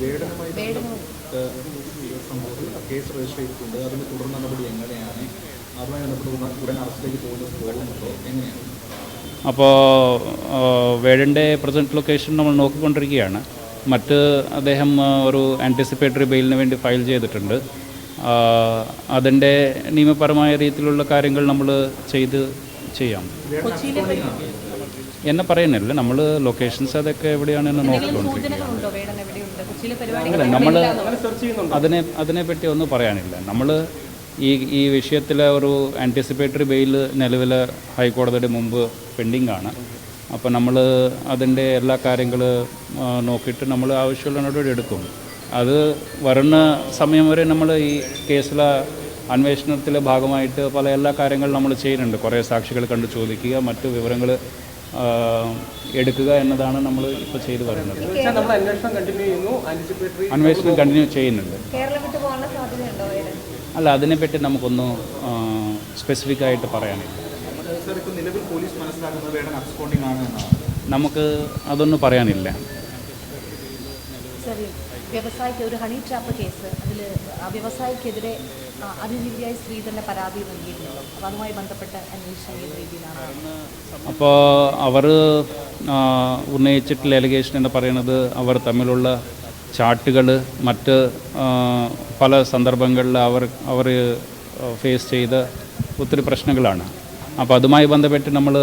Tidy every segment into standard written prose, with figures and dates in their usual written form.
വേടനുമായി സംഭവത്തിൽ case register ചെയ്തിട്ടുണ്ട്. അതിൻ്റെ തുടർ നടപടി എങ്ങനെയാണ്? അതുമായി ബന്ധപ്പെട്ട് ഉടൻ അറസ്റ്റിലേക്ക് പോകുന്നുണ്ടോ? എങ്ങനെയാണ്? അപ്പോൾ വേടൻ്റെ പ്രസൻറ്റ് ലൊക്കേഷൻ നമ്മൾ നോക്കിക്കൊണ്ടിരിക്കുകയാണ്. അദ്ദേഹം ഒരു ആൻറ്റിസിപ്പേറ്ററി ബെയിലിന് വേണ്ടി ഫയൽ ചെയ്തിട്ടുണ്ട്. അതിൻ്റെ നിയമപരമായ രീതിയിലുള്ള കാര്യങ്ങൾ നമ്മൾ ചെയ്യാം എന്നെ പറയുന്നില്ല. നമ്മൾ ലൊക്കേഷൻസ് അതൊക്കെ എവിടെയാണെന്ന് നോക്കിക്കൊണ്ടിരിക്കുകയാണ്. നമ്മൾ അതിനെപ്പറ്റി ഒന്നും പറയാനില്ല. നമ്മൾ ഈ വിഷയത്തിലെ ഒരു ആൻറ്റിസിപ്പേറ്ററി ബെയിൽ നിലവിൽ ഹൈക്കോടതിയുടെ മുമ്പ് പെൻഡിങ് ആണ്. അപ്പോൾ നമ്മൾ അതിൻ്റെ എല്ലാ കാര്യങ്ങൾ നോക്കിയിട്ട് നമ്മൾ ആവശ്യമുള്ള നടപടി എടുക്കും. അത് വരുന്ന സമയം വരെ നമ്മൾ ഈ കേസിലെ അന്വേഷണത്തിലെ ഭാഗമായിട്ട് എല്ലാ കാര്യങ്ങളും നമ്മൾ ചെയ്യുന്നുണ്ട്. കുറേ സാക്ഷികൾ കണ്ട് ചോദിക്കുക, മറ്റു വിവരങ്ങൾ എടുക്കുക എന്നതാണ് നമ്മൾ ഇപ്പോൾ ചെയ്തു വരുന്നത്. അന്വേഷണം കണ്ടിന്യൂ ചെയ്യുന്നുണ്ട്. അല്ല, അതിനെപ്പറ്റി നമുക്കൊന്നും സ്പെസിഫിക് ആയിട്ട് പറയാനില്ല. നമുക്ക് അതൊന്നും പറയാനില്ല. വ്യവസായിക്ക് ഒരു ഹണി ട്രാപ്പ് കേസ്, അതിൽ വ്യവസായിക്കെതിരെ അതിജീവിയായി സ്ത്രീ തന്നെ പരാതി നൽകിയിരുന്നു. അപ്പോൾ അതുമായി ബന്ധപ്പെട്ട അന്വേഷണം ഏത് രീതിയിലാണ്? അപ്പോൾ അവർ ഉന്നയിച്ചിട്ടുള്ള അലിഗേഷൻ എന്ന് പറയുന്നത് അവർ തമ്മിലുള്ള ചാട്ടുകൾ, മറ്റ് പല സന്ദർഭങ്ങളിൽ അവർ ഫേസ് ചെയ്ത ഒത്തിരി പ്രശ്നങ്ങളാണ്. അപ്പോൾ അതുമായി ബന്ധപ്പെട്ട് നമ്മൾ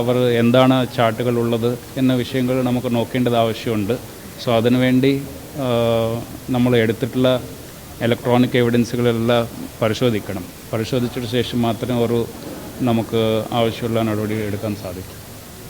അവർ എന്താണ് ചാട്ടുകളുള്ളത് എന്ന വിഷയങ്ങൾ നമുക്ക് നോക്കേണ്ടത് ആവശ്യമുണ്ട്. സോ അതിനുവേണ്ടി നമ്മൾ എടുത്തിട്ടുള്ള ഇലക്ട്രോണിക് എവിഡൻസുകളെല്ലാം പരിശോധിക്കണം. പരിശോധിച്ചതിന് ശേഷം മാത്രമേ നമുക്ക് ആവശ്യമുള്ള നടപടി എടുക്കാൻ സാധിക്കും.